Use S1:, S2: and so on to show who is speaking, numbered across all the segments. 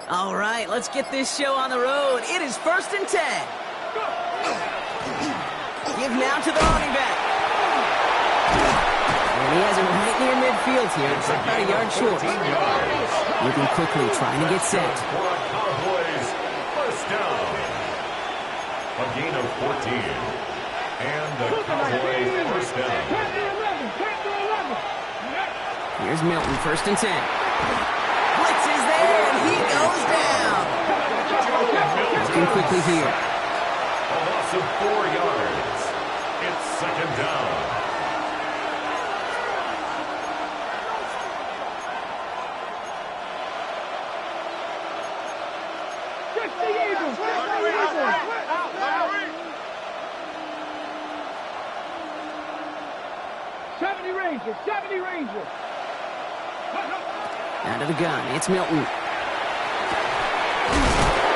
S1: All right, let's get this show on the road. It is 1st and 10. Give now to the running back. And he has it right near midfield here. It's about a yard short. Looking quickly, trying to get set.
S2: Cowboys, first down. A gain of 14. And the Cowboys first down.
S1: Here's Milton, 1st and 10. Blitz is there, and he goes down. Looking quickly here.
S2: A loss of 4 yards. It's 2nd down.
S3: Ranger.
S1: Out of the gun, it's Milton.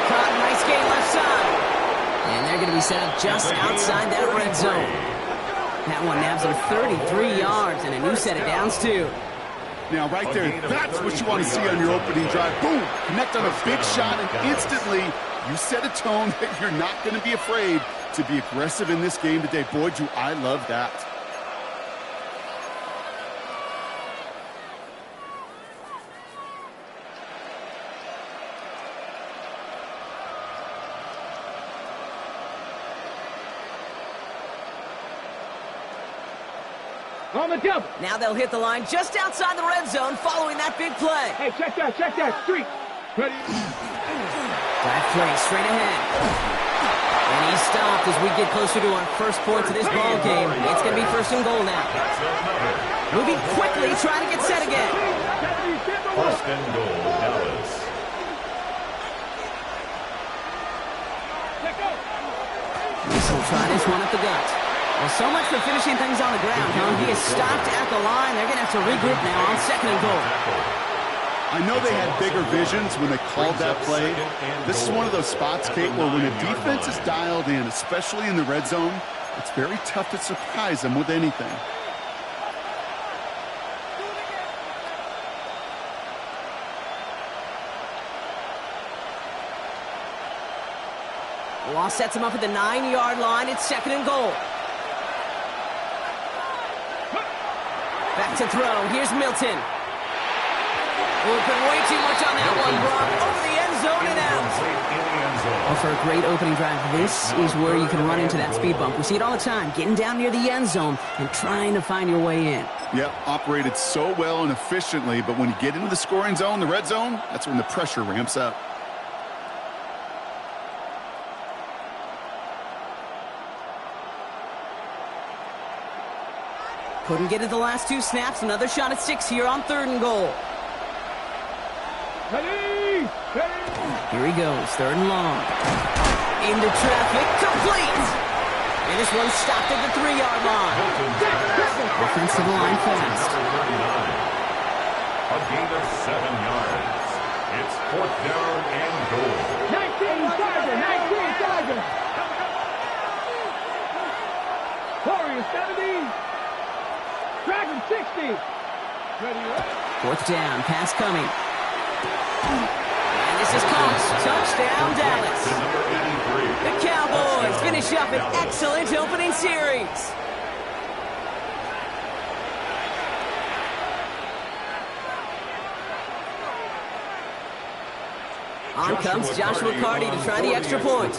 S1: Caught, nice gain left side. And they're going to be set up just outside that red zone. That one nabs him 33 yards and a new set of downs, too.
S4: Now, right there, that's what you want to see on your opening drive. Boom! Connect on a big shot, and instantly you set a tone that you're not going to be afraid to be aggressive in this game today. Boy, do I love that.
S3: On the double.
S1: Now they'll hit the line just outside the red zone following that big play.
S3: Hey, check that. Street. Ready.
S1: Drive play straight ahead. And he's stopped as we get closer to our first point to this ball game. It's going to be 1st and goal now. Moving quickly, trying to get set again.
S2: 1st and goal, Dallas.
S1: He'll try this one at the gut. Well, so much for finishing things on the ground, huh? He is stopped at the line. They're going to have to regroup now on 2nd and goal.
S4: I know they had bigger visions when they called that play. This is one of those spots, Kate, where when a defense is dialed in, especially in the red zone, it's very tough to surprise them with anything.
S1: Law sets him up at the 9-yard line. It's 2nd and goal. Back to throw. Here's Milton. Open way too much on that one, Brock. Over the end zone and out. Well, for a great opening drive, this is where you can run into that speed bump. We see it all the time, getting down near the end zone and trying to find your way in.
S4: Yep, operated so well and efficiently, but when you get into the scoring zone, the red zone, that's when the pressure ramps up.
S1: Couldn't get it the last 2 snaps. Another shot at 6 here on 3rd and goal.
S3: Ready.
S1: Here he goes, 3rd and long. Into traffic, complete. And this one stopped at the 3-yard line. Offensive line fast.
S2: A gain of 7 yards. It's 4th down and goal.
S3: 19 Tiger. Warriors 70. Dragon 60. Ready.
S1: 4th down, pass coming. And this is caught. Touchdown, Dallas. The Cowboys finish up an excellent opening series. On comes Joshua Carty to try the extra point.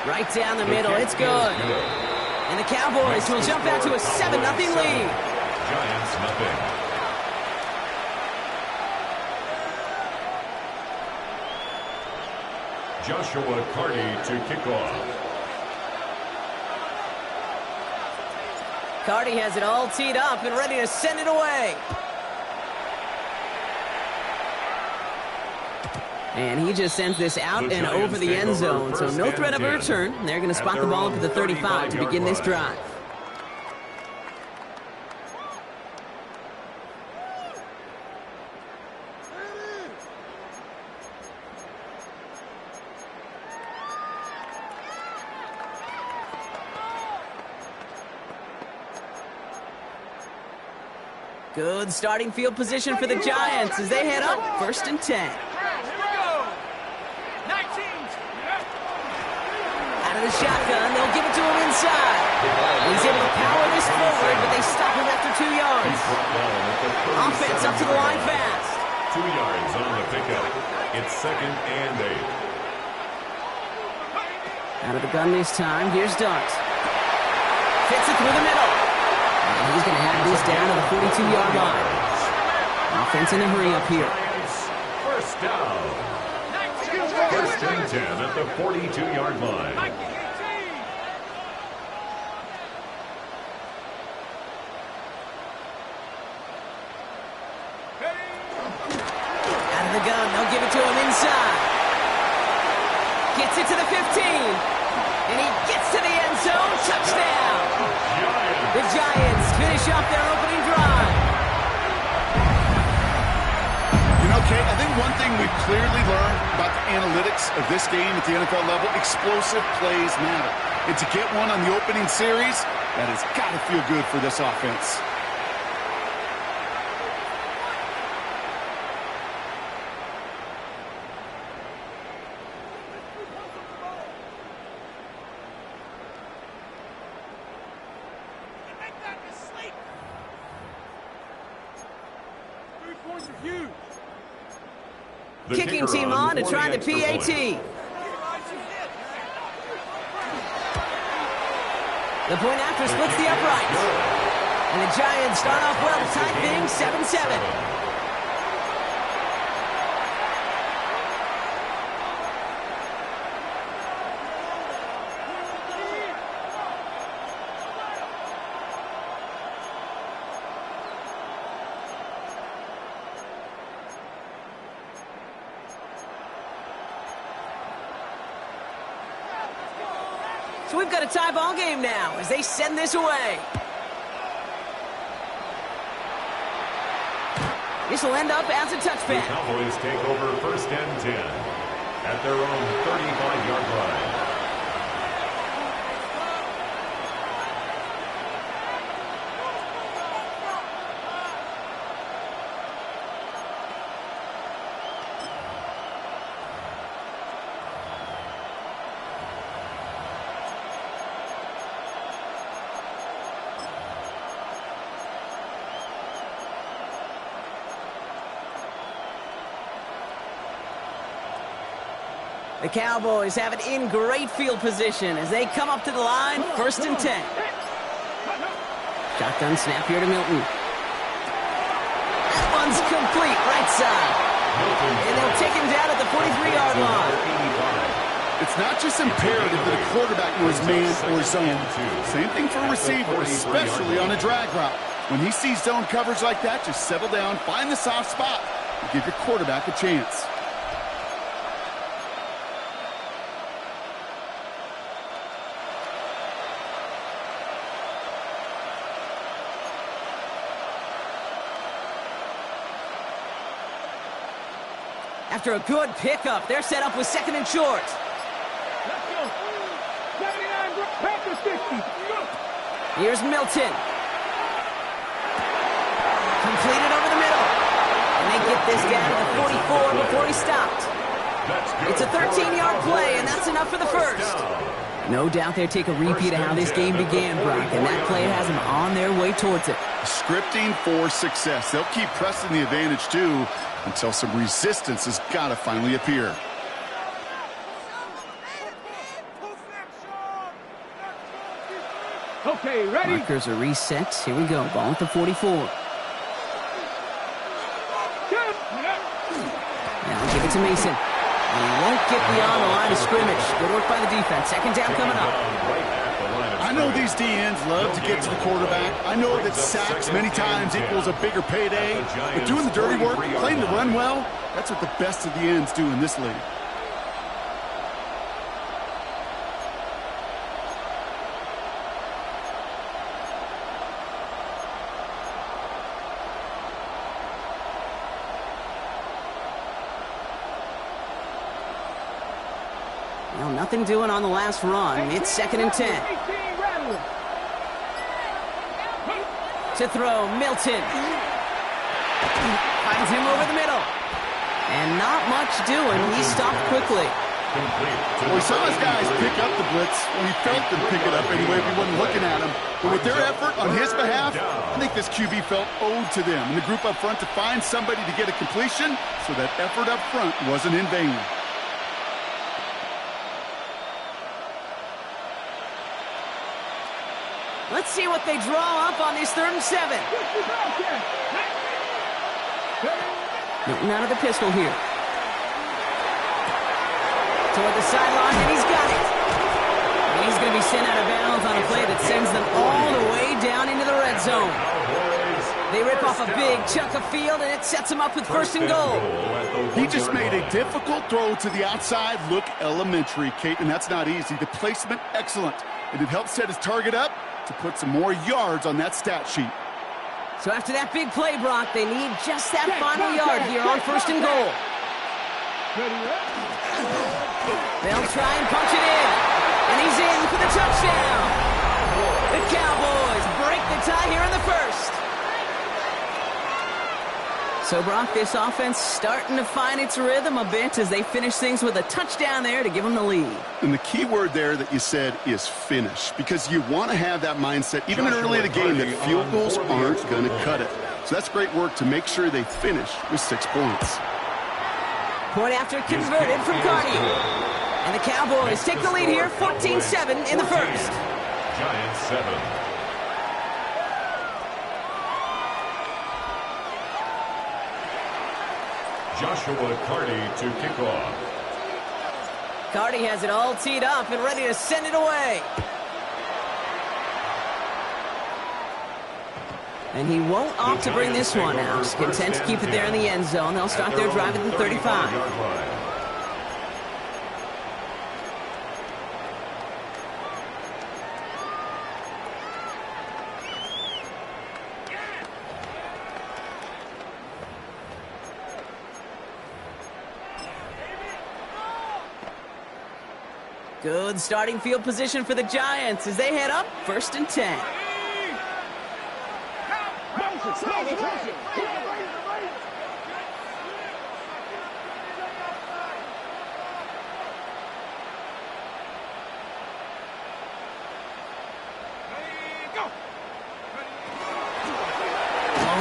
S1: Right down the middle, it's good. And the Cowboys will jump out to a 7-0 lead.
S2: Giants nothing. Joshua Carty to kick off.
S1: Carty has it all teed up and ready to send it away. And he just sends this out and over the end zone, so no threat of a return. They're going to spot the ball up at the 35 to begin this drive. Good starting field position for the Giants as they head up 1st and 10. Out of the shotgun, they'll give it to him inside. He's able to power this forward, but they stop him after 2 yards. Offense up to the line fast.
S2: 2 yards on the pickup. It's 2nd and 8.
S1: Out of the gun this time, here's Dart. Fits it through the middle. And he's going to have this down to the 42-yard line. Offense in a hurry up here.
S2: First down. 1st and 10 at the 42-yard line.
S1: Out of the gun, they'll give it to him inside. Gets it to the 15. And he gets to the end zone. Touchdown. The Giants finish off their opening drive.
S4: You know, Kate, I think one thing we've clearly learned about the analytics of this game at the NFL level, explosive plays matter. And to get one on the opening series, that has got to feel good for this offense.
S1: Kicking team on to try the PAT. The point after splits the uprights. And the Giants start off well to tie things 7-7. So we've got a tie ball game now as they send this away. This will end up as a touchback.
S2: The Cowboys take over 1st and 10 at their own 35-yard line.
S1: The Cowboys have it in great field position as they come up to the line, 1st and 10. Shotgun snap here to Milton. That one's complete, right side. And they'll take him down at the 43-yard line.
S4: It's not just imperative that a quarterback knows man or zone. Same thing for a receiver, especially on a drag route. When he sees zone coverage like that, just settle down, find the soft spot, and give your quarterback a chance.
S1: After a good pickup, they're set up with 2nd and short.
S3: Let's go. 79, back to 60. Go.
S1: Here's Milton. Completed over the middle. And they get this down to the 44 before he stopped. It's a 13-yard play, and that's enough for the first. No doubt they'll take a repeat of how this game began, Brock, and that play has them on their way towards it.
S4: Scripting for success. They'll keep pressing the advantage, too, until some resistance has got to finally appear.
S3: Okay, ready?
S1: Markers are reset. Here we go. Ball at the 44. Now give it to Mason. And he won't get beyond the line of scrimmage. Good work by the defense. 2nd down coming up.
S4: I know these DNs love to get to the quarterback. I know that sacks many times equals a bigger payday. But doing the dirty work, playing the run well, that's what the best of the ends do in this league.
S1: Well, nothing doing on the last run. It's 2nd and 10. To throw, Milton. Finds him over the middle. And not much doing. He stopped quickly.
S4: Well, we saw his guys pick up the blitz. Well, he felt them pick it up anyway if he wasn't looking at him. But with their effort on his behalf, I think this QB felt owed to them. And the group up front to find somebody to get a completion, so that effort up front wasn't in vain.
S1: Let's see what they draw up on this 3rd and 7. Getting out of the pistol here. Toward the sideline, and he's got it. And he's going to be sent out of bounds on a play that sends them all the way down into the red zone. They rip off a big chunk of field, and it sets them up with 1st and goal.
S4: He just made a difficult throw to the outside. Look elementary, Kate, and that's not easy. The placement, excellent. And it helped set his target up to put some more yards on that stat sheet.
S1: So after that big play, Brock, they need just that final yard here on 1st and goal. They'll try and punch it in. And he's in for the touchdown. The Cowboys break the tie here in the 1st. So, Brock, this offense starting to find its rhythm a bit as they finish things with a touchdown there to give them the lead.
S4: And the key word there that you said is finish, because you want to have that mindset, even early in the game, that field goals aren't going to cut it. So that's great work to make sure they finish with 6 points.
S1: Point after converted from Cardi. And the Cowboys take the lead here, 14-7 in the 1st.
S2: Giants 7. Joshua Cardi to kick off.
S1: Cardi has it all teed up and ready to send it away. And he won't opt to bring this one out. Content to keep it there in the end zone. They'll start their drive at the 35. Good starting field position for the Giants as they head up 1st and 10.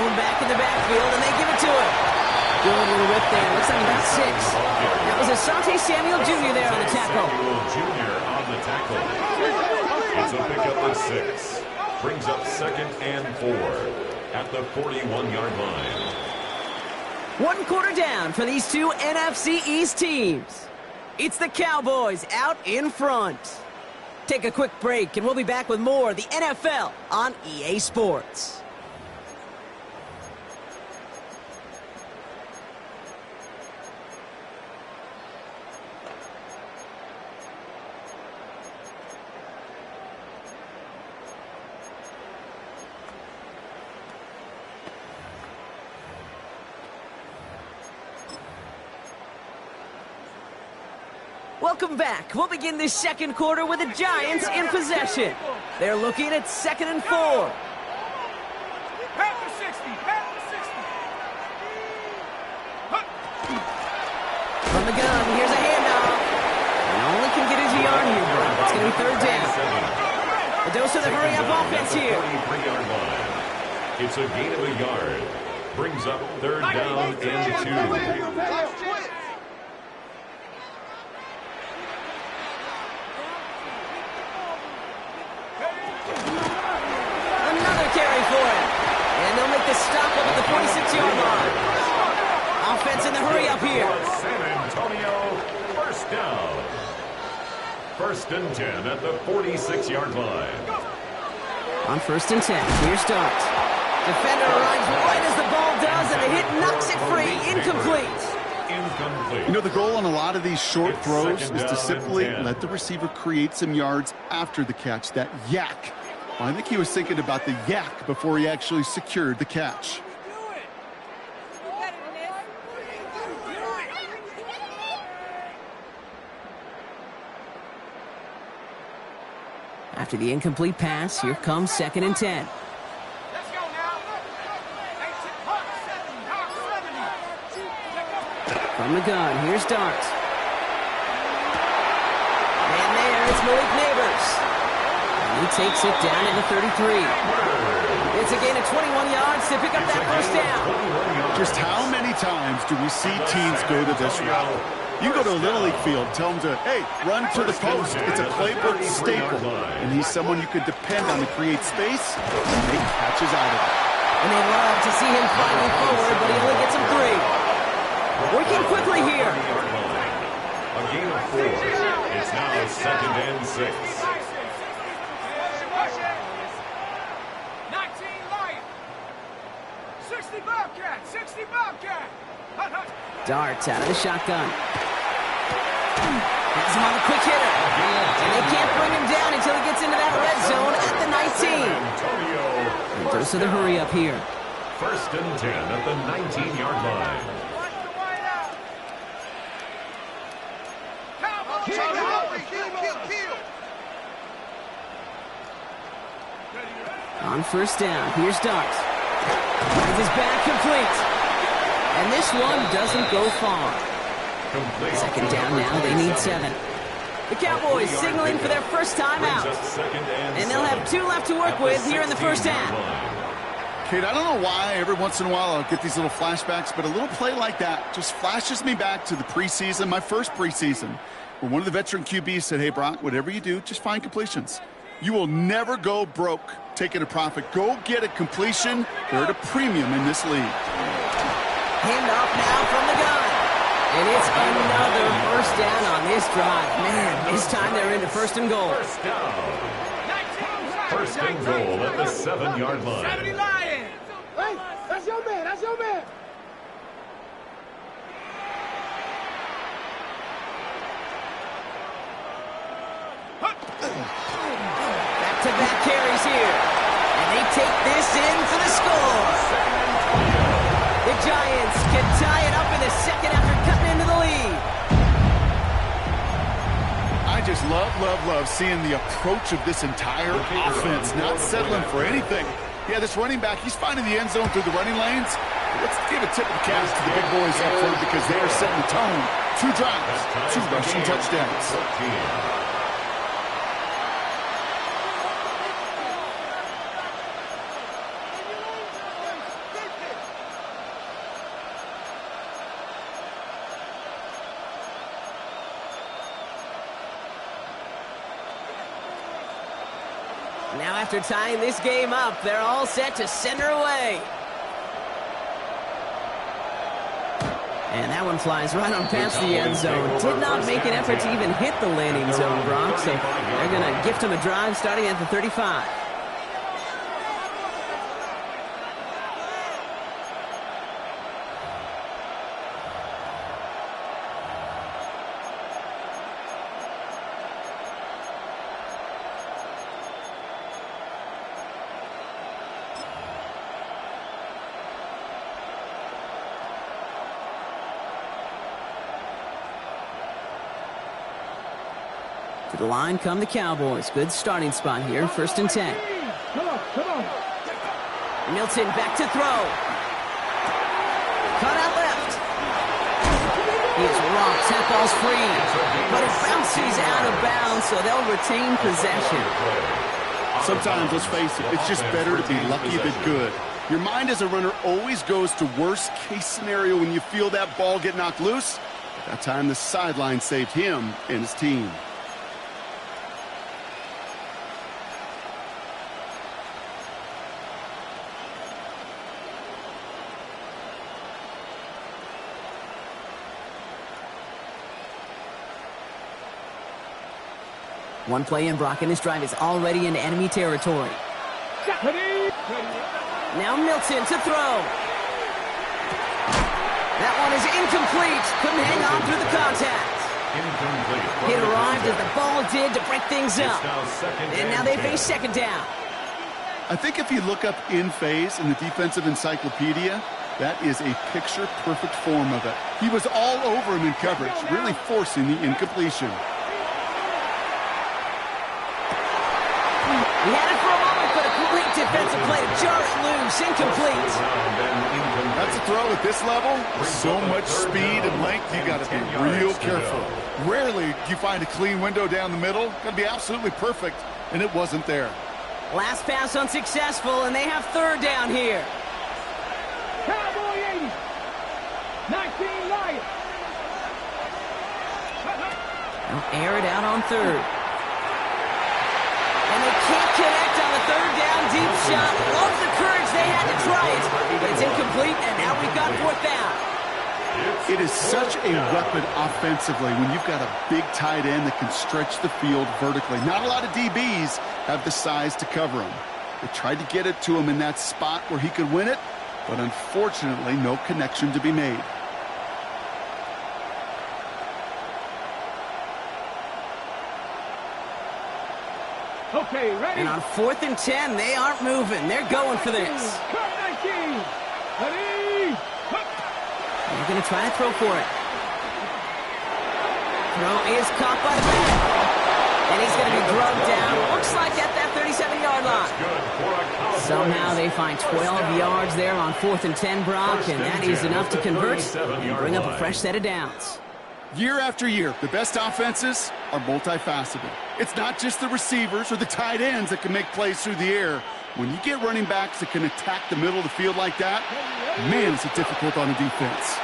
S1: Blown back in the backfield, and they give it to him. Good little whip there. Looks like about 6. That was Asante Samuel Jr. there on the tackle.
S2: Jr. on the tackle. It's a pickup of 6. Brings up 2nd and 4 at the 41-yard line.
S1: 1 quarter down for these two NFC East teams. It's the Cowboys out in front. Take a quick break, and we'll be back with more of the NFL on EA Sports. Welcome back. We'll begin this 2nd quarter with the Giants in possession. They're looking at 2nd and 4.
S3: Half the 60.
S1: From the gun, here's a handoff. And only can get his yard here, Brock. It's going to be 3rd down. A dose of the hurry-up offense here.
S2: It's a gain of a yard. Brings up 3rd down and 2.
S1: Carry for it. And they'll make the stop up at the 46-yard line. Offense in the hurry-up here.
S2: San Antonio, 1st down. 1st and 10 at the 46-yard line.
S1: On 1st and 10, here starts. Defender arrives right as the ball does, and the hit knocks it free. Incomplete.
S4: You know, the goal on a lot of these short throws is to simply let the receiver create some yards after the catch, that yak. Well, I think he was thinking about the yak before he actually secured the catch.
S1: After the incomplete pass, here comes 2nd and 10.
S3: Let's go now.
S1: From the gun, here's Dart. And there, it's Malik Neighbors. And he takes it down to the 33. It's a gain of 21 yards to pick up that first down.
S4: Just how many times do we see teams go to this route? You go to a Little League field, tell them to, hey, run to the post. It's a playbook staple. And he's someone you could depend on to create space and make catches out of it.
S1: And they love to see him fighting forward, but he only gets him 3. Working quickly here.
S2: A gain of 4. It's now 2nd and 6.
S3: 19 Lion. 60 Bobcat. 60 Bobcat.
S1: Darts out of the shotgun. Has him on the quick hitter. And they can't bring him down until he gets into that red zone at the 19. And those are the hurry up here.
S2: 1st and 10 at the 19-yard line.
S1: On 1st down, here's Dart. Finds his back complete. And this one doesn't go far. 2nd down now, they need 7. The Cowboys signaling for their first time out. And they'll have 2 left to work with here in the first half.
S4: Kate, I don't know why every once in a while I'll get these little flashbacks, but a little play like that just flashes me back to the preseason, my first preseason, where one of the veteran QBs said, hey, Brock, whatever you do, just find completions. You will never go broke taking a profit. Go get a completion. They're at a premium in this league.
S1: Hand off now from the gun. And it's another first down on this drive. Man, this time they're into 1st and goal.
S2: 1st down. 1st and goal at the 7-yard line.
S3: 70 Lions. Hey, that's your man. That's your man.
S1: Back-to-back carries here. And they take this in for the score. The Giants can tie it up in the 2nd after cutting into the lead.
S4: I just love seeing the approach of this entire offense, not settling for anything. Yeah, this running back, he's finding the end zone through the running lanes. Let's give a tip of the cap to the big boys up front because they are setting the tone. 2 drives, 2 rushing touchdowns.
S1: Now after tying this game up, they're all set to send her away. And that one flies right on past the end zone. Did not make an effort to even hit the landing zone, Brock, so they're going to gift him a drive starting at the 35. To the line come the Cowboys. Good starting spot here. 1st and 10.
S3: Come on.
S1: Milton back to throw. Cut out left. He is rocked. That ball's free. But it bounces out of bounds, so they'll retain possession.
S4: Sometimes, let's face it, it's just better to be lucky than good. Your mind as a runner always goes to worst case scenario when you feel that ball get knocked loose. At that time, the sideline saved him and his team.
S1: One play in, Brock, and this drive is already into enemy territory. Now Milton to throw. That one is incomplete. Couldn't hang on through the contact. It arrived as the ball did to break things up. And now they face 2nd down.
S4: I think if you look up in phase in the defensive encyclopedia, that is a picture-perfect form of it. He was all over him in coverage, really forcing the incompletion.
S1: He had it for a moment, but a complete defensive play to jar it loose. Incomplete.
S4: That's a throw at this level, so much speed and length, you got to be real careful. Rarely do you find a clean window down the middle. Got to be absolutely perfect, and it wasn't there.
S1: Last pass unsuccessful, and they have third down here.
S3: Cowboy 80. 19 Lions.
S1: They'll air it out on third. And they can't connect on the third down deep shot. Love the courage they had to try it. But it's incomplete, and now we've got fourth down.
S4: It is such a weapon offensively when you've got a big tight end that can stretch the field vertically. Not a lot of DBs have the size to cover him. They tried to get it to him in that spot where he could win it, but unfortunately, no connection to be made.
S3: Okay, ready?
S1: And on 4th and 10, they aren't moving. They're going for this.
S3: Cut 19. Ready?
S1: They're going to try to throw for it. Throw is caught by the back. And he's going to be drugged down. Looks like at that 37-yard line. Somehow they find 12 yards there on 4th and 10, Brock, and that is enough to convert and bring up a fresh set of downs.
S4: Year after year, the best offenses are multifaceted. It's not just the receivers or the tight ends that can make plays through the air. When you get running backs that can attack the middle of the field like that, man, is it difficult on the defense.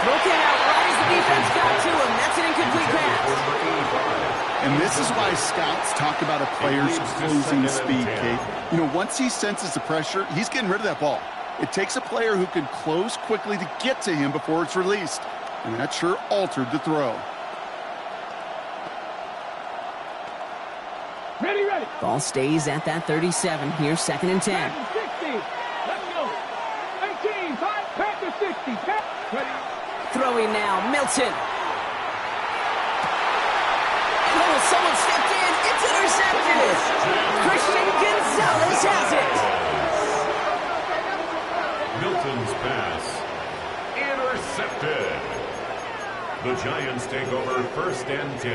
S1: Broken out right as the defense got to him. That's an incomplete pass.
S4: And this is why scouts talk about a player's closing speed, Kate. You know, once he senses the pressure, he's getting rid of that ball. It takes a player who can close quickly to get to him before it's released. And that sure altered the throw.
S3: Ready, ready.
S1: Ball stays at that 37 here, 2nd and 10.
S3: 60. Let's go. 18. 5. Back to 60. Ready.
S1: Throwing now, Milton. Oh, someone stepped in. It's intercepted. Christian Gonzalez has it.
S2: Milton's pass intercepted. The Giants take over 1st and 10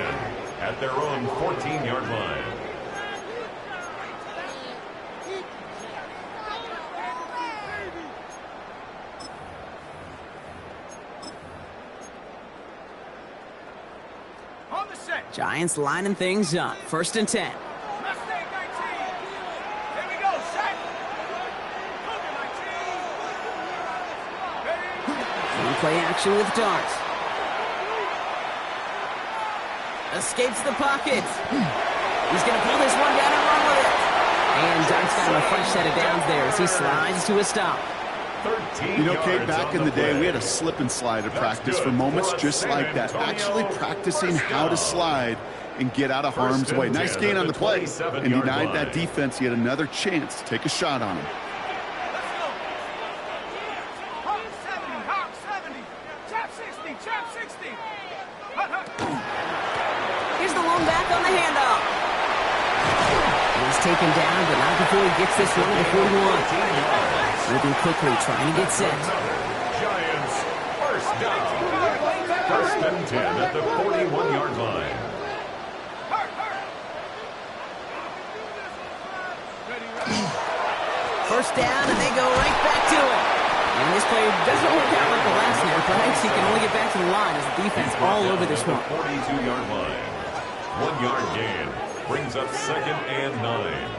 S2: at their own 14-yard line.
S3: On the set.
S1: Giants lining things up. 1st and 10.
S3: Mustang 19. Here we go. Set. Cougar 19. Ready.
S1: Play action with Dart. Escapes the pocket. He's going to pull this one down and run with it. And Dart's got him a fresh set of downs there as he slides to a stop.
S4: You know, Kate, back in the day, we had a slip and slide at practice for moments just like that. Actually practicing how to slide and get out of harm's way. Nice gain on the play. And denied that defense yet another chance to take a shot on him.
S1: Here's the lone back on the handoff. He's taken down, but not before he gets this one to the 41. Moving quickly, trying to get set.
S2: Giants first down. 1st and 10 at the 41-yard line.
S1: First down, and they go right back to it. And this play doesn't work out like the last snap. Perhaps he can only get back to the line as the defense all over this one.
S2: 42-yard line. 1-yard gain brings up 2nd and 9.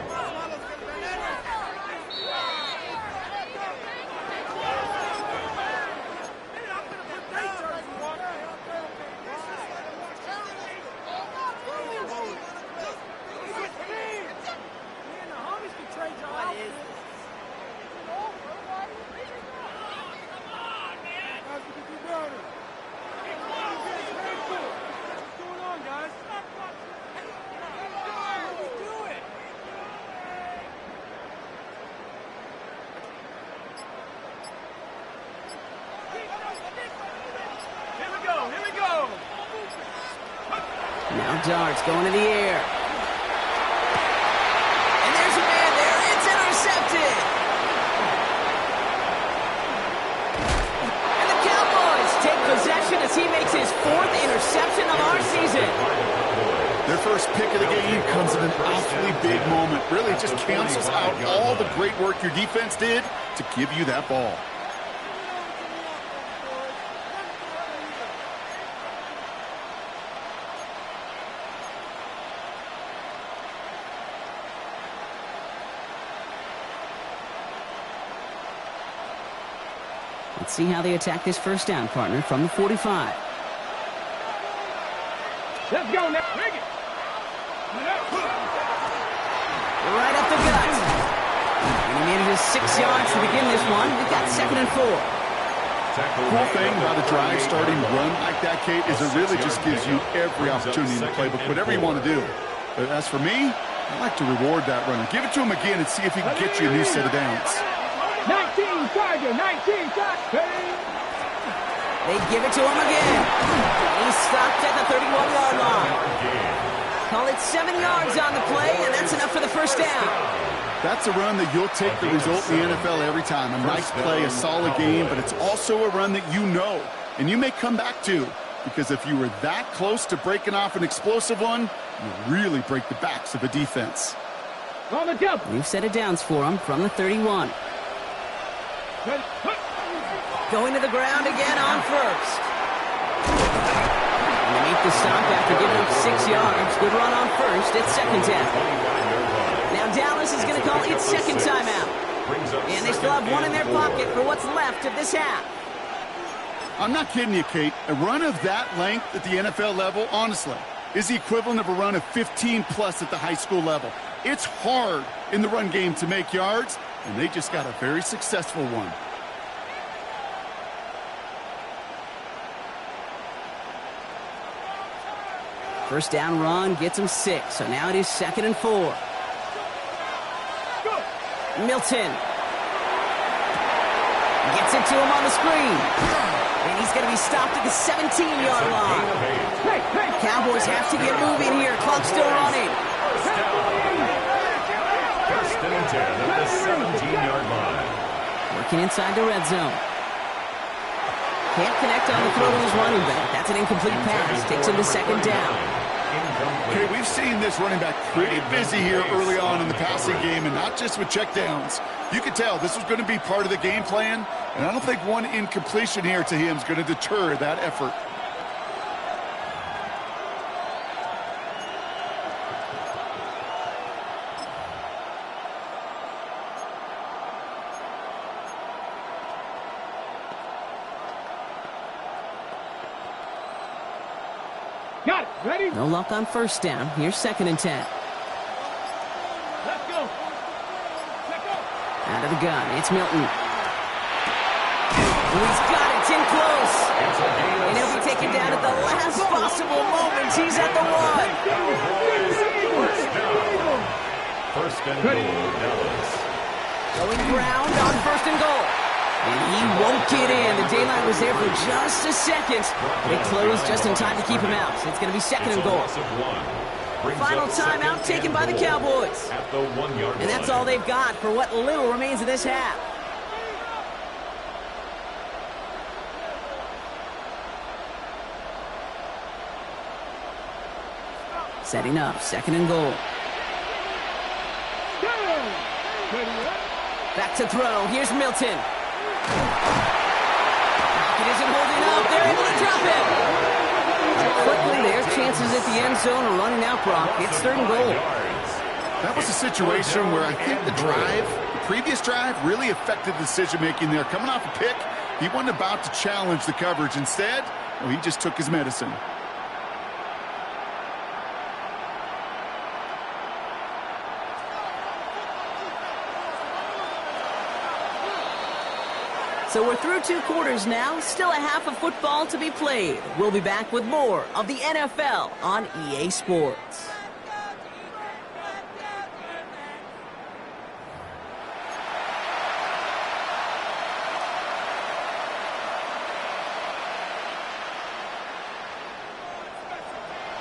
S1: Now Dart's going to the air. And there's a man there. It's intercepted. And the Cowboys take possession as he makes his 4th interception of our season.
S4: Their first pick of the game comes at an awfully big moment. Really just cancels out all the great work your defense did to give you that ball.
S1: Let's see how they attack this first down, partner, from the 45.
S3: Let's go now. Bring it.
S1: Right up the gut. And he made it 6 yards to begin this one. We've got 2nd and 4.
S4: Cool thing about a drive starting run like that, Kate, is it really just gives you every opportunity in the playbook, whatever you want to do. But as for me, I like to reward that runner. Give it to him again and see if he can get you a new set of downs.
S3: 19 Tiger, 19 Tiger.
S1: They give it to him again. He's stopped at the 31-yard line. Call it 7 yards on the play, and that's enough for the first down.
S4: That's a run that you'll take the result in the NFL every time. A nice play, a solid game, but it's also a run that you know, and you may come back to, because if you were that close to breaking off an explosive one, you really break the backs of a defense.
S3: On the jump.
S1: We've set it downs for him from the 31. Going to the ground again on first. And they make the stop after giving up 6 yards. Good run on first. It's 2nd down. Now Dallas is going to call its 2nd timeout. And they still have one in their pocket for what's left of this half.
S4: I'm not kidding you, Kate. A run of that length at the NFL level, honestly, is the equivalent of a run of 15-plus at the high school level. It's hard in the run game to make yards, and they just got a very successful one.
S1: First down run gets him 6, so now it is 2nd and 4. Milton gets it to him on the screen. And he's going to be stopped at the 17-yard line. Cowboys have to get moving here. Clock still running.
S2: First and 10 at the 17-yard line.
S1: Working inside the red zone. Can't connect on the throw to his running back. That's an incomplete pass. Takes him to 2nd down.
S4: Okay, we've seen this running back pretty busy here early on in the passing game, and not just with checkdowns. You could tell this was going to be part of the game plan, and I don't think one incompletion here to him is going to deter that effort.
S3: Got it. Ready?
S1: No luck on first down. Here's 2nd and 10.
S3: Let's go. Let's go.
S1: Out of the gun. It's Milton. He's got it. It's in close. And he'll be taken down at the last possible moment. He's at the 1.
S2: First and goal, Dallas.
S1: Going ground on 1st and goal. And he won't get in. The daylight was there for just a second. They closed just in time to keep him out. So it's going to be 2nd and goal. Final timeout taken by the Cowboys. And that's all they've got for what little remains of this half. Setting up, 2nd and goal. Back to throw. Here's Milton. It isn't holding up. They're able to drop it. Quickly, their chances at the end zone are running out, Brock. It's 3rd and goal.
S4: That was a situation where I think the previous drive, really affected the decision-making there. Coming off a pick, he wasn't about to challenge the coverage. Instead, well, he just took his medicine.
S1: So we're through 2 quarters now, still a half of football to be played. We'll be back with more of the NFL on EA Sports.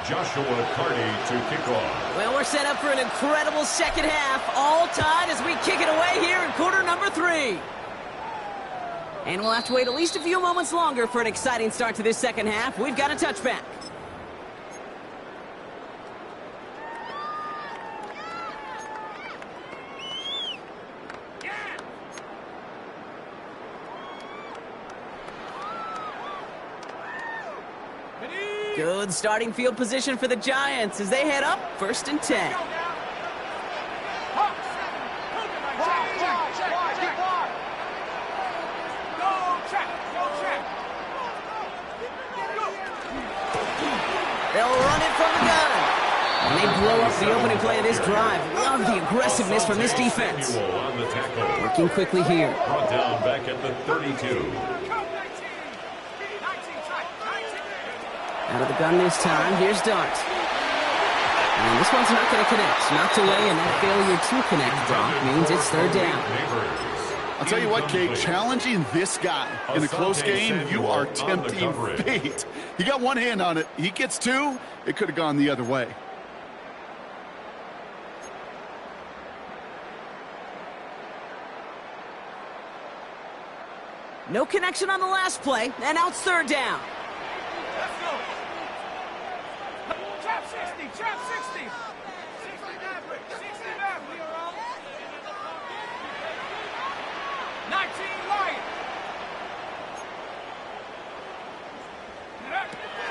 S2: Joshua Carty to kick off.
S1: Well, we're set up for an incredible second half, all tied as we kick it away here in quarter number 3. And we'll have to wait at least a few moments longer for an exciting start to this second half. We've got a touchback. Good starting field position for the Giants as they head up 1st and 10. They'll run it from the gun. And they blow up the opening play of this drive. Love the aggressiveness from this defense.
S2: On the tackle.
S1: Working quickly here.
S2: Brought down back at the 32.
S1: Out of the gun this time. Here's Dart. And this one's not going to connect. Knocked away, and that failure to connect, Brock, means it's third down.
S4: I'll tell you what, Kate, challenging this guy in a close game, you are tempting fate. He got one hand on it. He gets two. It could have gone the other way.
S1: No connection on the last play, and now it's third down.
S3: Let's go. Trap 60, trap 60. 69, 69, we are on. 19 light.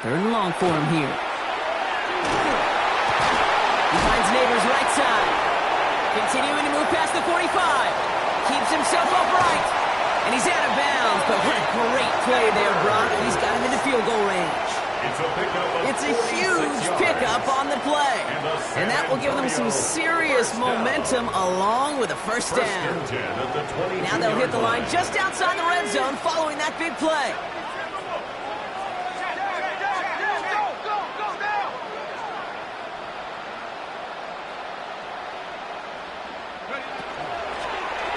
S1: Third and long for him here. He finds Neighbors right side. Continuing to move past the 45. Keeps himself upright. And he's out of bounds, but what a great play there, Brock. He's got him into field goal range. It's a huge pickup on the play. And that will give them some serious momentum along with a first down. Now they'll hit the line just outside the red zone following that big play.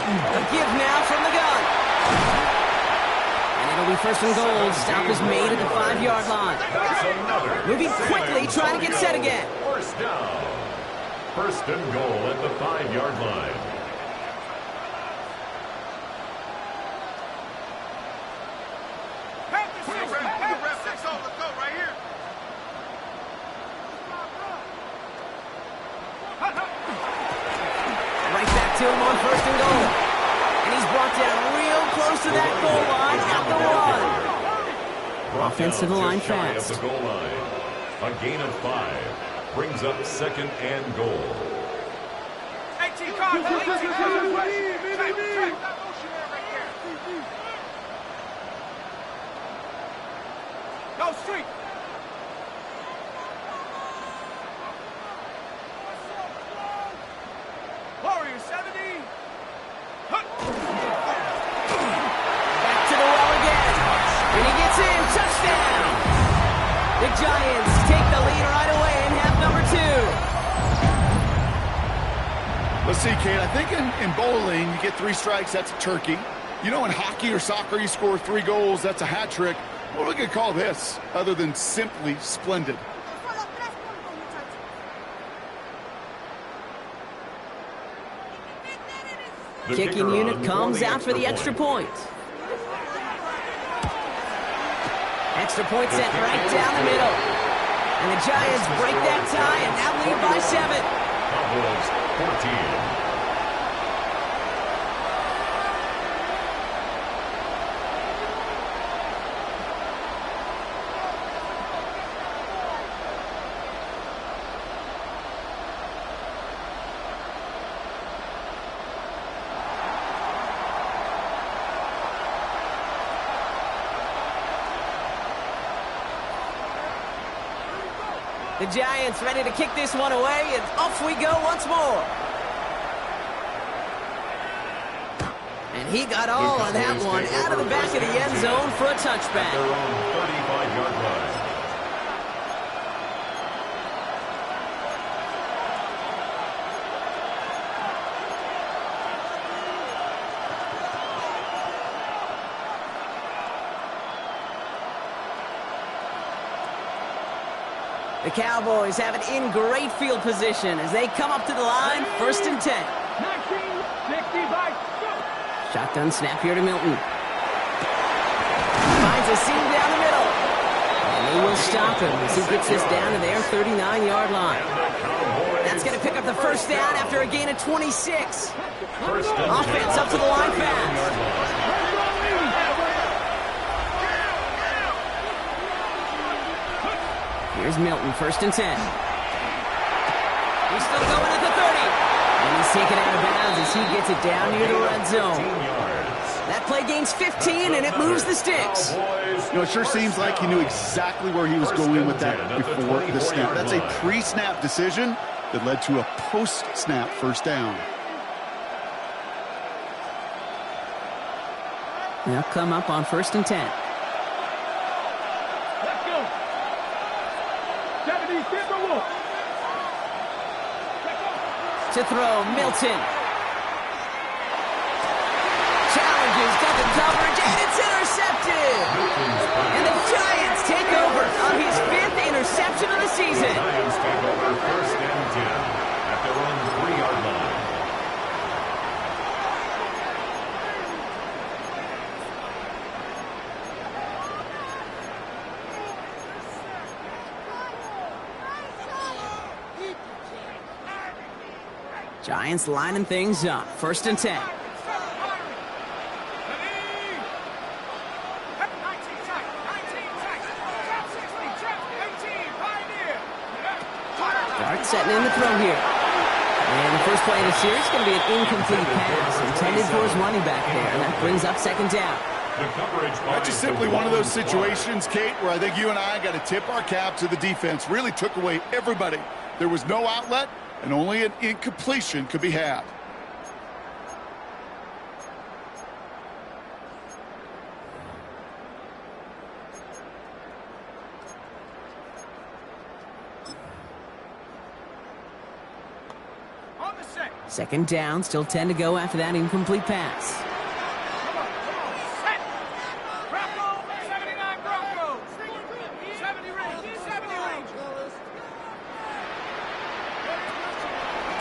S1: A give now from the gun. And it'll be first and goal. Stop is made at the 5-yard line. Moving quickly, trying to get set again.
S2: First down. First and goal at the 5-yard line.
S1: Right back to him on first and goal. And he's brought down real close to that goal line at the one. Offense to the line fast.
S2: The goal line. A gain of 5 brings up second and goal.
S3: 18 cards, 18 cards. Go street. Warrior 70.
S1: Back to the well again. And he gets in. Touchdown. The Giants take the lead right away in half number 2.
S4: Let's see, Kate. I think in bowling, you get 3 strikes, that's a turkey. You know, in hockey or soccer, you score 3 goals, that's a hat trick. What we could call this, other than simply splendid?
S2: The
S1: Kicking
S2: kicker
S1: unit
S2: on
S1: comes
S2: the
S1: out for the extra point. Extra point sent right down the middle. And the Giants break that tie and now lead by 7.
S2: Cowboys 14.
S1: The Giants ready to kick this one away, and off we go once more. And he got all on that one out of the back of the end zone for a touchback.
S2: Their own 35-yard line.
S1: The Cowboys have it in great field position as they come up to the line, first and 10.
S3: 1965.
S1: Shotgun snap here to Milton. Finds a seam down the middle. And they will stop him as he gets this down to their 39-yard line. That's going to pick up the first down after a gain of 26. Offense up to the line fast. Here's Milton, first and 10. He's still going at the 30. And he's taken out of bounds as he gets it down near the red zone. That That play gains 15, and it moves the sticks.
S4: You know, it sure seems like he knew exactly where he was going with that before the snap. That's a pre-snap decision that led to a post-snap first down.
S1: They'll come up on 1st and 10.
S3: Let's go. 70 Timberwolves.
S1: To throw, Milton. Challenges, double coverage, and it's intercepted. And the Giants take over on his 5th interception of the season.
S2: Giants take over 1st and 10 at their own 3-yard line.
S1: Giants lining things up. 1st and 10. Dart setting in the throw here. And the first play of the series is going to be an incomplete pass intended for his running back there. And that brings up 2nd down.
S4: That's just simply one of those situations, Kate, where I think you and I got to tip our cap to the defense. Really took away everybody. There was no outlet, and only an incompletion could be had.
S3: On the set.
S1: 2nd down, still 10 to go after that incomplete pass.
S3: Set. Bronco, 79 Broncos. 70 range. 70 range.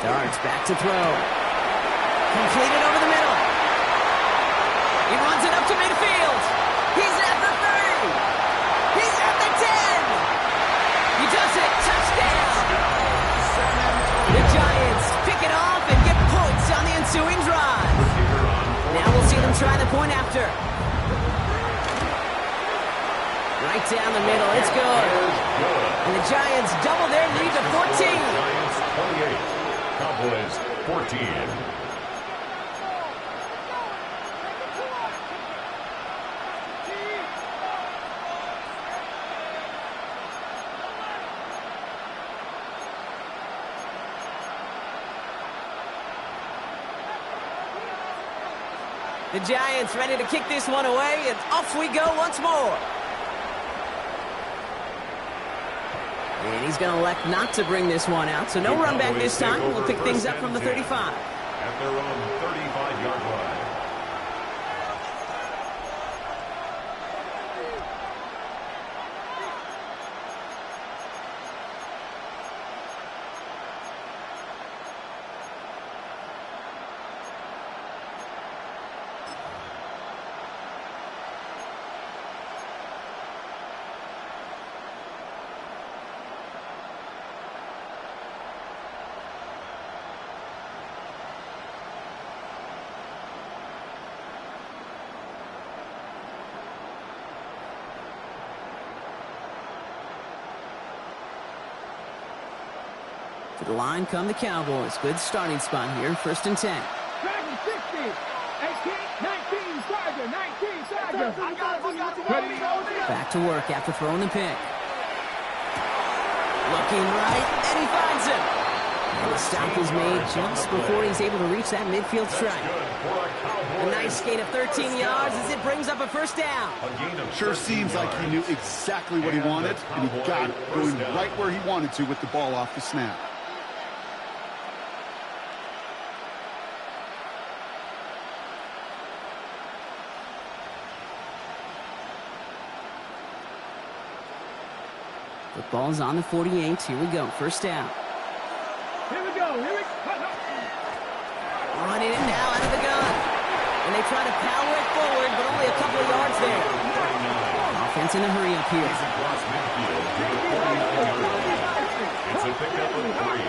S1: Darts back to throw. Completed over the middle. He runs it up to midfield. He's at the 30. He's at the 10. He does it. Touchdown. The Giants pick it off and get points on the ensuing drive. Now we'll see them try the point after. Right down the middle. It's good. And the Giants double their lead to 14.
S2: Giants 28. Cowboys 14.
S1: The Giants ready to kick this one away, and off we go once more. And he's going to elect not to bring this one out, so no run back this time. We'll pick things up from the 35.
S2: At their own 35-yard line.
S1: To the line come the Cowboys. Good starting spot here, 1st and 10.
S3: Dragon 60. 18, 19, Tiger, 19, Tiger.
S1: Back to work after throwing the pick. Looking right, and he finds him. And the stop is made just before he's able to reach that midfield strike. A nice gain of 13 yards as it brings up a 1st down.
S4: Sure seems like he knew exactly what he wanted, and he got it going right where he wanted to with the ball off the snap.
S1: The ball's on the 48. Here we go. 1st down.
S3: Here we go.
S1: Running it now out of the gun. And they try to power it forward, but only a couple of yards there. Offense in a hurry up here.
S2: It's a pickup of 3.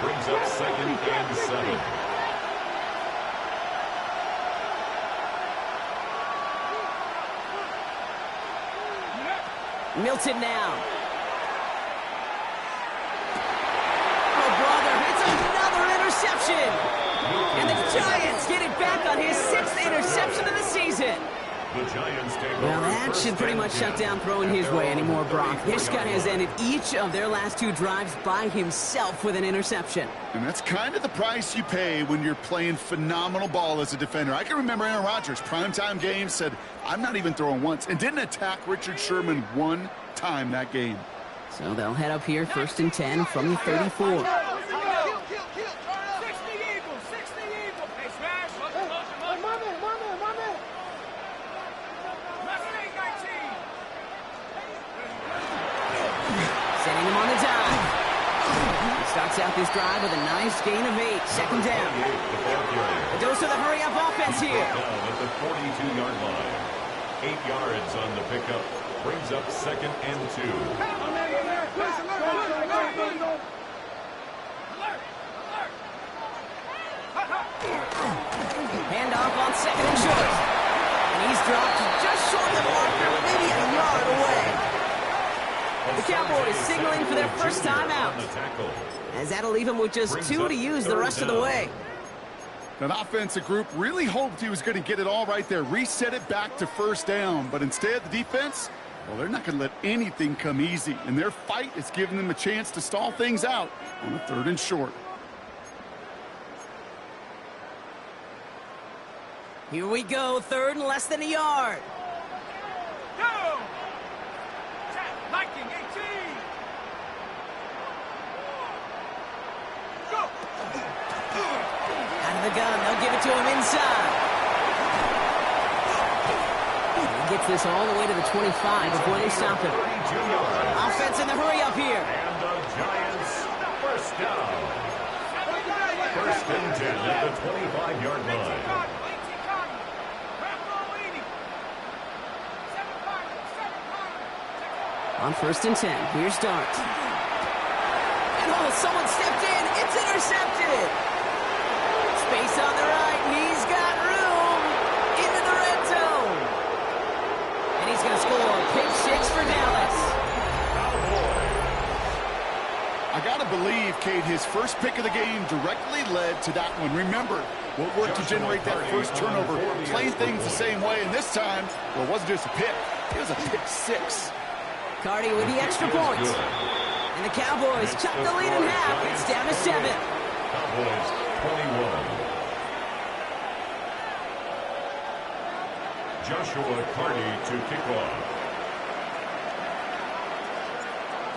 S2: Brings up 2nd and 7.
S1: Milton now. Oh, brother, it's another interception. And the Giants get it back on his 6th interception of the season.
S2: The Giants take
S1: Well,
S2: over
S1: that
S2: first
S1: should pretty
S2: and
S1: much
S2: 10
S1: shut down throwing his
S2: at
S1: way
S2: their
S1: anymore,
S2: own
S1: Brock. This guy
S2: 33
S1: has
S2: yard
S1: ended
S2: line.
S1: each of their last 2 drives by himself with an interception.
S4: And that's kind of the price you pay when you're playing phenomenal ball as a defender. I can remember Aaron Rodgers, primetime games, said, I'm not even throwing once, and didn't attack Richard Sherman one time that game.
S1: So they'll head up here, 1st and 10 from the 34. Setting him on the dive. He starts out this drive with a nice gain of 8. 2nd down. A dose of the hurry-up offense here.
S2: Down at the 42-yard line. 8 yards on the pickup. Brings up 2nd and 2.
S1: Handoff on 2nd and short. And he's dropped just short of the marker, maybe a yard away. The Cowboys signaling for their first time out, as that'll leave him with just 2 to use the rest of the way.
S4: That offensive group really hoped he was going to get it all right there, reset it back to 1st down. But instead, the defense, well, they're not going to let anything come easy. And their fight is giving them a chance to stall things out on a 3rd and short.
S1: Here we go, 3rd and less than a yard.
S3: Go! Liking 18! Go!
S1: Out of the gun, they'll give it to him inside. He gets this all the way to the 25 before they stop him. Offense in the hurry up here.
S2: And the Giants, 1st down. 1st and 10 at the 25-yard line.
S1: On 1st and 10, here's Dart. And oh, someone stepped in. It's intercepted. Space on the right, and he's got room into the red zone. And he's going to score pick 6 for Dallas.
S4: I got to believe, Kate, his first pick of the game directly led to that one. Remember, what worked to generate that first turnover, playing things the same way, and this time, well, it wasn't just a pick. It was a pick 6.
S1: Cardi with the extra point. And the Cowboys cut the lead in half. It's down to 7.
S2: Cowboys 21. Joshua Cardi to kick off.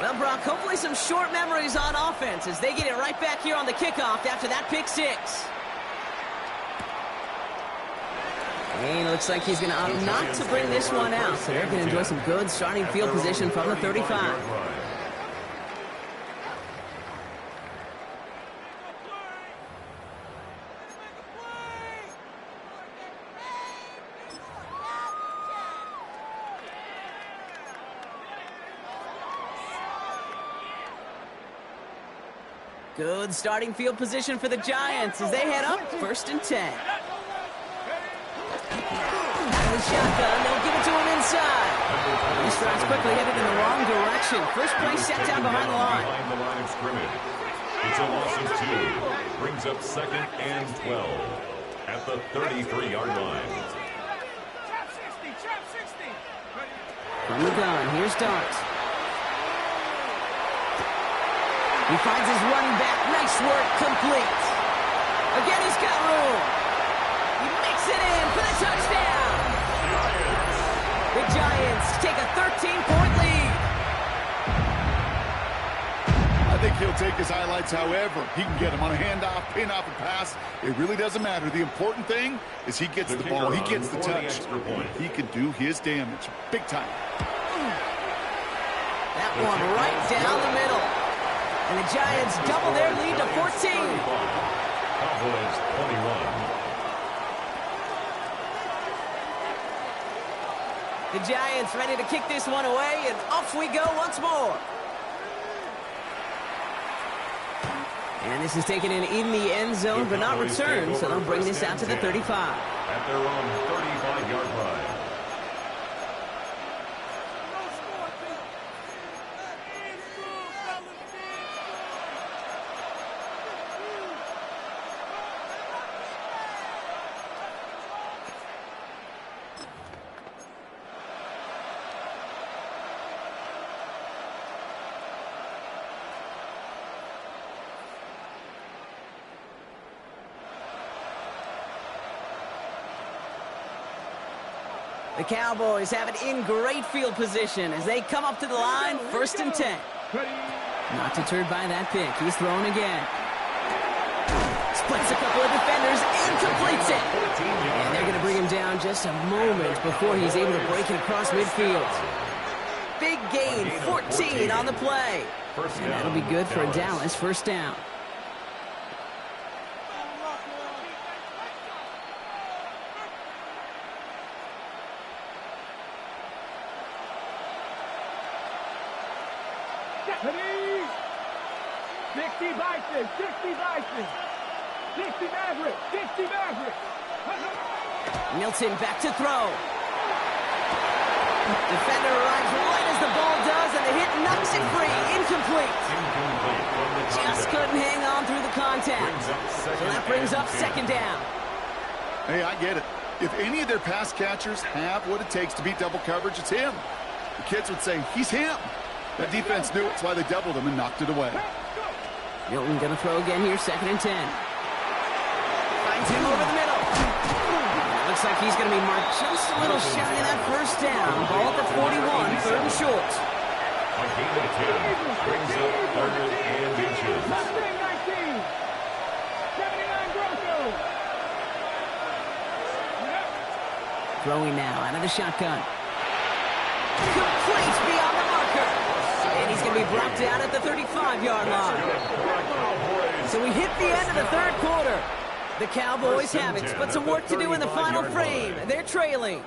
S1: Well, Brock, hopefully some short memories on offense as they get it right back here on the kickoff after that pick 6. And it looks like he's going to opt not to bring this one out. So they're going to enjoy some good starting field position from the 35. Good starting field position for the Giants as they head up 1st and 10. Shotgun, they'll give it to him inside. He strides quickly, headed in the wrong direction. First play set down behind the line.
S2: Behind the line of scrimmage. It's a loss of 2. Brings up 2nd and 12 at the 33-yard line.
S1: From the gun, here's Dart. He finds his running back. Nice work, complete. Again, he's got room. He makes it in for the touchdown. The Giants take a 13-point lead.
S4: I think he'll take his highlights however he can get them on a handoff, pin off, and pass. It really doesn't matter. The important thing is he gets the ball, he gets the touch. He can do his damage. Big time.
S1: That one right down the middle. And the Giants double their lead to 14.
S2: Cowboys 21.
S1: The Giants ready to kick this one away, and off we go once more. And this is taken in the end zone, but not returned, so they'll bring this out to the 35.
S2: At their own 35-yard line.
S1: The Cowboys have it in great field position as they come up to the line, 1st and 10. Not deterred by that pick. He's throwing again. Splits a couple of defenders and completes it. And they're going to bring him down just a moment before he's able to break it across midfield. Big gain, 14 on the play. And that'll be good for a Dallas 1st down.
S3: Ready? 60 Bison, 60 Bison. 60 Maverick, 60 Maverick.
S1: Milton back to throw. Defender arrives right as the ball does, and the hit knocks it free. Incomplete. Just couldn't hang on through the contact. So that brings up 2nd down.
S4: Hey, I get it. If any of their pass catchers have what it takes to beat double coverage, it's him. The kids would say, he's him. That defense knew it, that's why they doubled him and knocked it away.
S1: Milton going to throw again here, 2nd and 10. Finds him over the middle. Looks like he's going to be marked just a little shy of that 1st down. Ball at the 41, 3rd and short.
S2: A gain of 10 brings up 3rd and inches.
S3: Mustang 19. 79 Broncos.
S1: Throwing now out of the shotgun. Complete beyond the marker. And he's going to be brought down at the 35-yard line. So we hit the end of the 3rd quarter. The Cowboys have it, but some work to do in the final frame. They're trailing.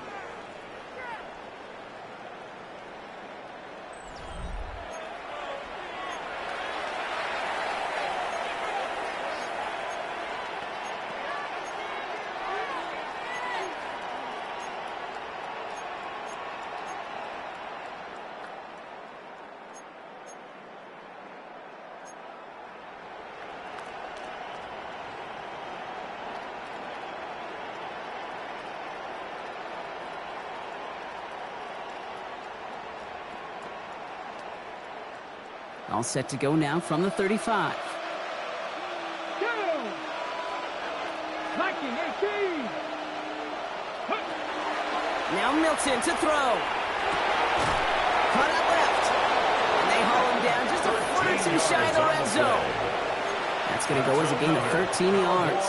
S1: All set to go now from the 35.
S3: Go! 1918.
S1: Now Milton to throw. Cut it left. And they haul him down just a foot or two shy of the red zone. That's going to go as a gain of 13 yards.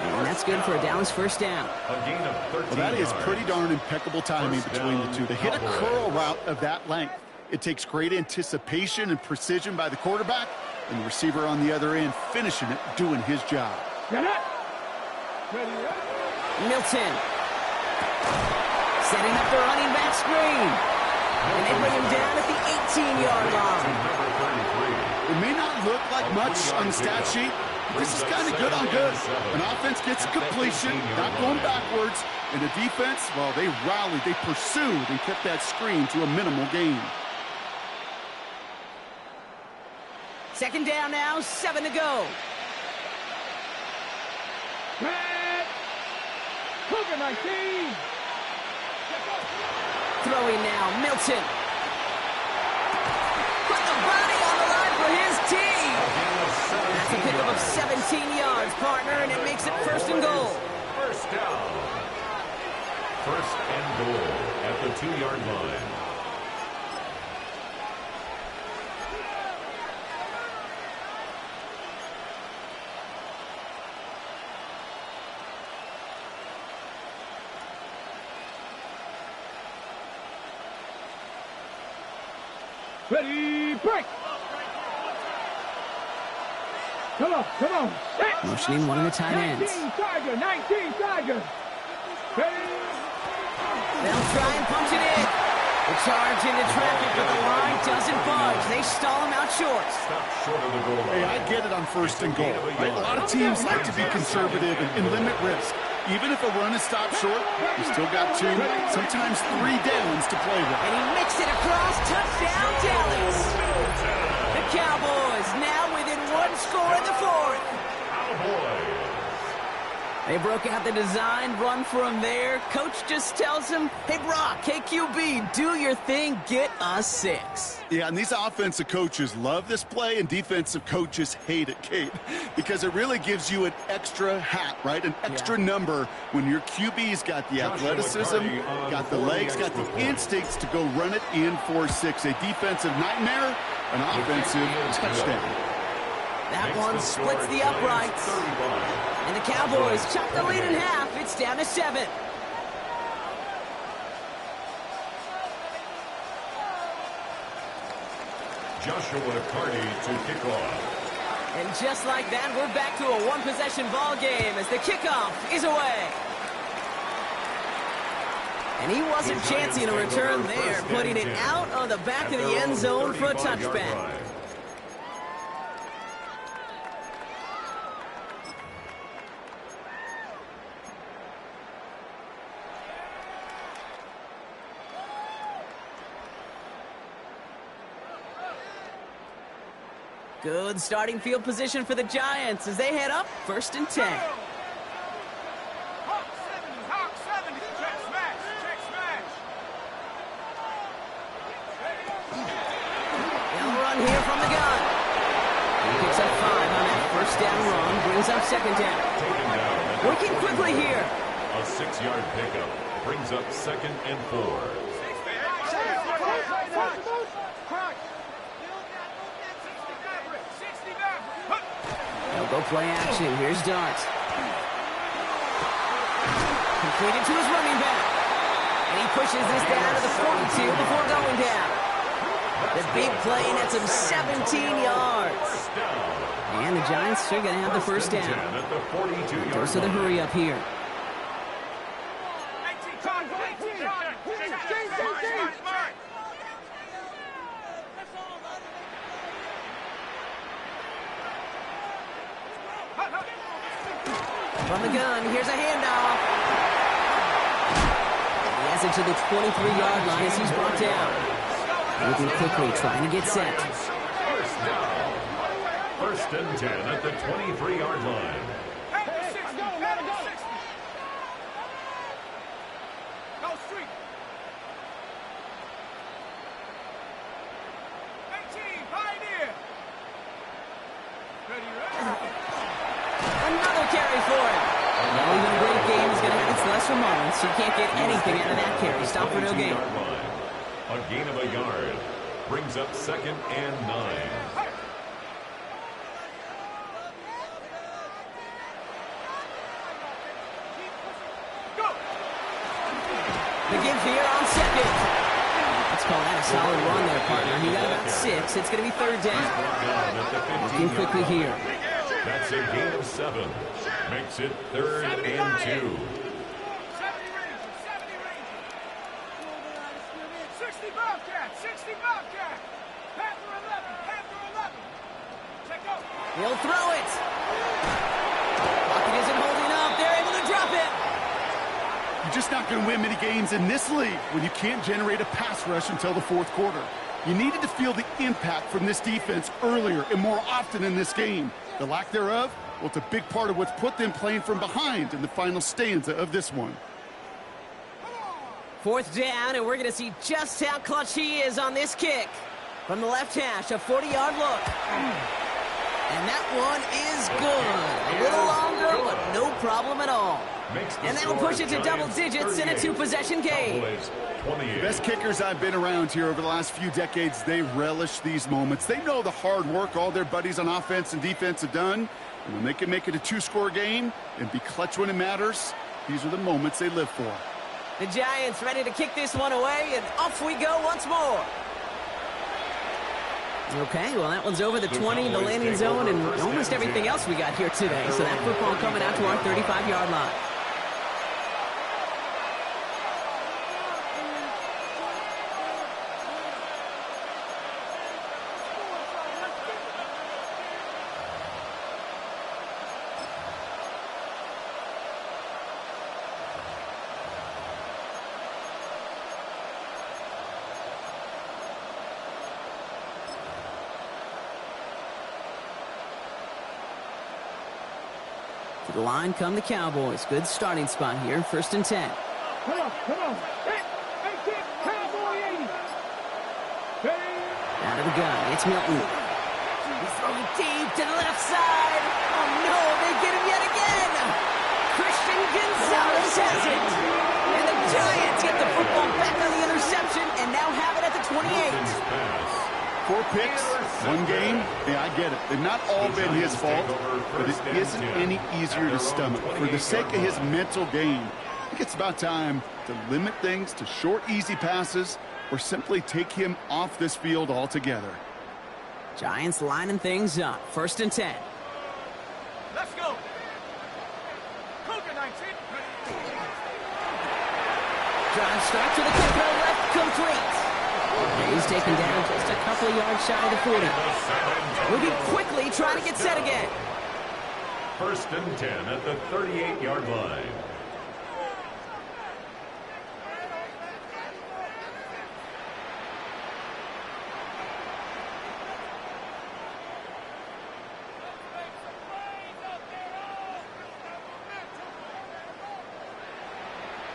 S1: And that's good for a Dallas 1st down.
S2: A gain of 13
S4: Well, that is
S2: yards.
S4: pretty darn impeccable timing between the two. They hit a curl route of that length. It takes great anticipation and precision by the quarterback, and the receiver on the other end finishing it, doing his job.
S3: Get it. Ready up.
S1: Milton. Setting up the running back screen. And they bring him down at the 18-yard line.
S4: It may not look like much on the stat sheet, but this is kind of good on good. An offense gets completion, not going backwards, and the defense, well, they rallied, they pursued, and kept that screen to a minimal gain.
S1: 2nd down now, 7 to go.
S3: Red. Cougar 19.
S1: Throwing now, Milton. Put the body on the line for his team. That's a pickup of 17 yards, partner, and it makes it 1st and goal.
S2: 1st down. 1st and goal at the 2-yard line.
S3: Ready, break. Come on, come on. Set.
S1: Motioning one of the tight ends.
S3: 19 Tiger, 19 Tiger. Ready.
S1: They'll try and punch it in. The charge into traffic, but the line doesn't budge. They stall him out short.
S2: Stop short of the goal line.
S4: Hey, I get it on 1st and goal. Right? A lot of teams like to be conservative and limit risk. Even if a run is stopped short, you still got 2, sometimes 3 downs to play with.
S1: And he mixed it across. Touchdown, Dallas. The Cowboys now within 1 score in the 4th.
S2: Cowboys.
S1: They broke out the designed run for him there. Coach just tells him, hey, Brock, hey, QB, do your thing, get us 6.
S4: Yeah, and these offensive coaches love this play, and defensive coaches hate it, Kate, because it really gives you an extra hat, right? An extra number when your QB's got the athleticism, got the legs, got the instincts to go run it in for 6. A defensive nightmare, an offensive touchdown.
S1: That one splits the uprights. And the Cowboys chop the lead in half. It's down to 7.
S2: Joshua Carty to kick off.
S1: And just like that, we're back to a one-possession ball game as the kickoff is away. And he wasn't chancing a return there, putting it out on the back of the end zone for a touchback. Good starting field position for the Giants as they head up 1st and 10.
S3: Hawk 70, check smash, check smash.
S1: They'll run here from the gun. He picks up 5 on that 1st down run, brings up 2nd down. Working quickly here.
S2: A 6-yard pickup brings up 2nd and 4.
S1: They'll go play action. Here's Dart. Completed to his running back. And he pushes this down to the 42 before going down. The big play nets him 17 yards. And the Giants are going to have the 1st down. Goes to the hurry up here. From the gun, here's a handoff. He has it to the 23-yard line as he's brought down. Moving quickly, trying to get set.
S2: 1st and 10 at the 23-yard line.
S3: Go street. 18, Pioneer.
S1: Another carry for him. Now even a great game is going to have its lesser moments. You can't get anything out of that carry. Stop for no gain.
S2: A gain of a yard brings up 2nd and 9.
S1: The give here on 2nd. Let's call that a solid run there, partner. You got about 6. It's going to be 3rd down. Looking quickly here.
S2: That's a gain of 7. Makes it 3rd and 2.
S3: 70 Ranger, 70 Ranger. 60 Bobcat, 60 Bobcat. Panther 11, Panther 11. Check out.
S1: He'll throw it. Pocket isn't holding up. They're able to drop it.
S4: You're just not going to win many games in this league when you can't generate a pass rush until the 4th quarter. You needed to feel the impact from this defense earlier and more often in this game. The lack thereof, well, it's a big part of what's put them playing from behind in the final stanza of this one.
S1: 4th down, and we're going to see just how clutch he is on this kick. From the left hash, a 40-yard look. And that one is good. A little longer, but no problem at all. And that'll push it to double digits in a 2-possession game.
S4: The best kickers I've been around here over the last few decades, they relish these moments. They know the hard work all their buddies on offense and defense have done. And when they can make it a 2-score game and be clutch when it matters, these are the moments they live for.
S1: The Giants ready to kick this one away, and off we go once more. Okay, well, that one's over the 20, the landing zone, and almost everything else we got here today. So that football coming out to our 35-yard line. To the line come the Cowboys. Good starting spot here. 1st and 10.
S3: Come on. Hit. 18. Cowboy 80.
S1: Out of the gun. It's Milton. He's throwing deep to the left side. Oh, no. They get him yet again. Christian Gonzalez has it. And the Giants get the football back on the interception and now have it at the 28.
S4: 4 picks, 1 game. Yeah, I get it. They've not all been his fault, but it isn't any easier to stomach. For the sake of his mental game, I think it's about time to limit things to short, easy passes or simply take him off this field altogether.
S1: Giants lining things up. 1st and 10.
S3: Let's go. Cougar 19.
S1: Drive start to the control left, complete. He's taken down just a couple of yards shy of the 40. Moving quickly, trying to get set again.
S2: 1st and 10 at the 38-yard line.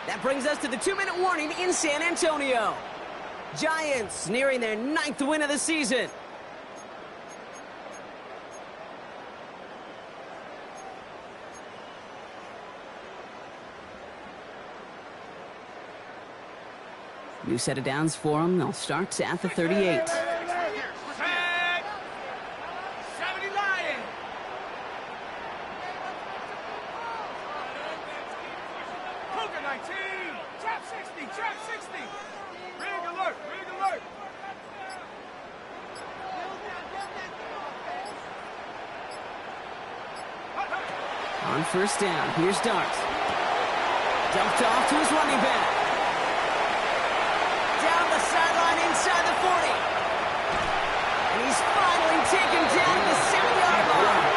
S1: That brings us to the 2-minute warning in San Antonio. Giants nearing their 9th win of the season. New set of downs for them. They'll start at the 38.
S3: 70 Lions. Cougar 19. Trap 60. Rig alert.
S1: On 1st down, here's Darts. Dumped off to his running back. Down the sideline inside the 40. And he's finally taken down at the 7-yard line.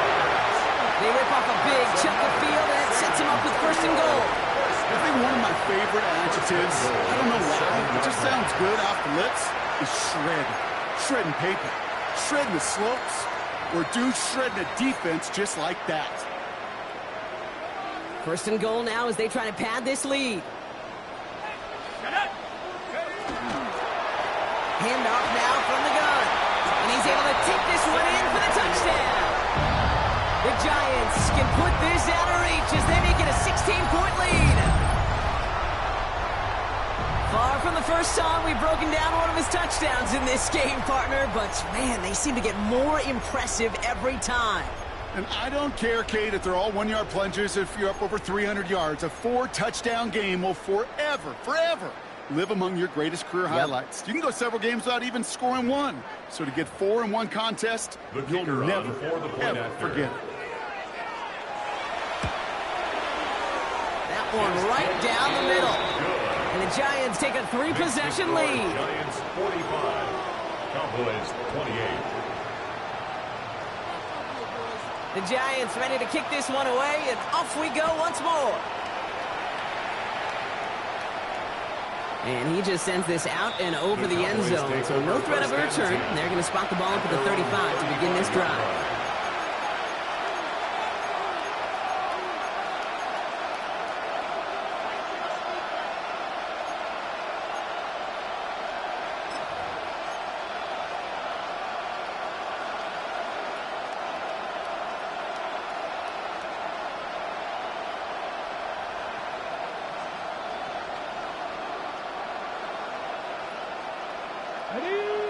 S1: They rip off a big chunk of field, and it sets him up with 1st and goal.
S4: I think one of my favorite adjectives, I don't know why, it just sounds good off the lips, is shred. Shredding paper. Shredding the slopes. Or dude shredding a defense just like that.
S1: 1st and goal now as they try to pad this lead. Handoff now from the gun. And he's able to take this one in for the touchdown. The Giants can put this out of reach as they make it a 16-point lead. Far from the first time we've broken down one of his touchdowns in this game, partner. But, man, they seem to get more impressive every time.
S4: And I don't care, Kate, if they're all 1-yard plungers, if you're up over 300 yards. A 4-touchdown game will forever live among your greatest career highlights. You can go several games without even scoring 1. So to get 4 in one contest, you'll never, ever forget it.
S1: That one right down the middle. And the Giants take a 3-possession lead.
S2: Giants 45, Cowboys 28.
S1: The Giants ready to kick this one away, and off we go once more. And he just sends this out and over the end zone, so no threat of a return. They're going to spot the ball up at the 35 to begin this drive.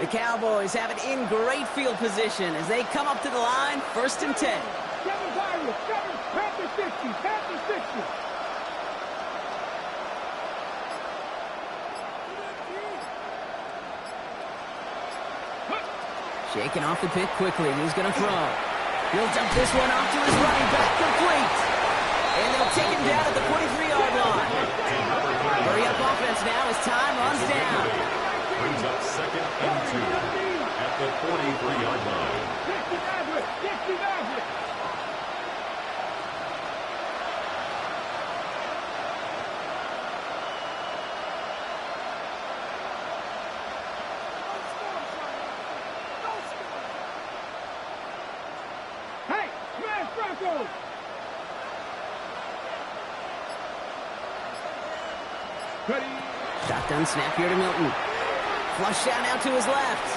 S1: The Cowboys have it in great field position as they come up to the line, 1st and 10.
S3: Seven Pirates, 7, Panther 60, Panther 60.
S1: Shaking off the pick quickly. Who's going to throw? He'll dump this one off to his running back, complete. And they'll take him down at the 43-yard line. Hurry up offense now as time runs down.
S2: Brings up 2nd and 2 at the 43-yard line.
S3: 60 Maverick. Hey, smash Broncos. Ready.
S1: Shotgun snap here to Milton. Flush down now to his left.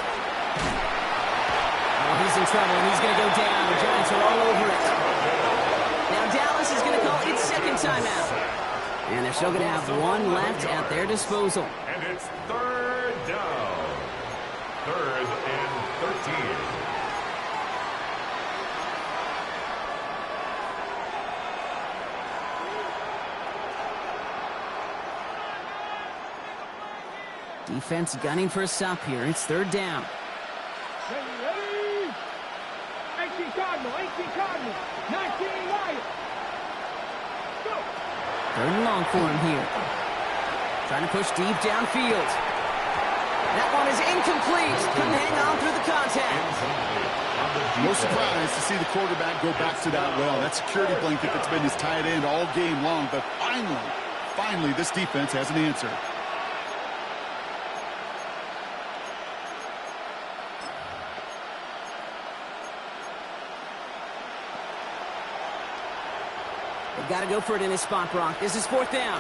S1: Oh, he's in trouble, and he's going to go down. The Giants are all over it. Now Dallas is going to call its second timeout. And they're still going to have one left at their disposal.
S2: And it's third down. Third and 13.
S1: Defense gunning for a stop here. It's third down.
S3: Ready. 18 Cardinal. 19 Wyatt. Go.
S1: Third and long for him here. Trying to push deep downfield. That one is incomplete. Couldn't hang on through the contact.
S4: No surprise to see the quarterback go back to that well. That security blanket that's been his tight end all game long. But finally, this defense has an answer.
S1: They've got to go for it in this spot, Brock. This is fourth down.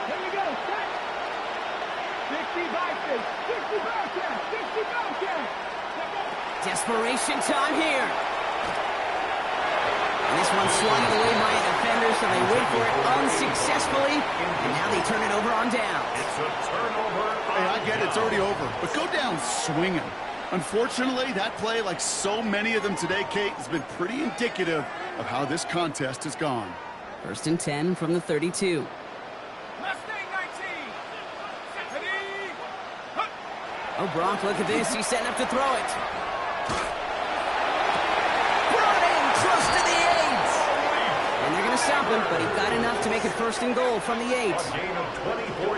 S3: Here we go. Set. 60 Vikings. 60 Bearcats. 60 Bearcats.
S1: Desperation time here. And this one swung away by a defender, so they wait for it unsuccessfully. And now they turn it over on down.
S2: It's a turnover.
S4: Hey, I get it. It's already over. But go down swinging. Unfortunately, that play, like so many of them today, Kate, has been pretty indicative of how this contest has gone.
S1: First and 10 from the 32.
S3: Mustang 19. Ready.
S1: Oh, Brock, look at this. He's setting up to throw it. Brought in close to the 8. And they're going to stop him, but he got enough to make it first and goal from the 8.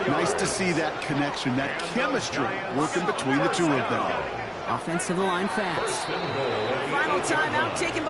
S4: Nice to see that connection, that chemistry working between the two of them.
S1: Offense to the line fast. Final timeout taken by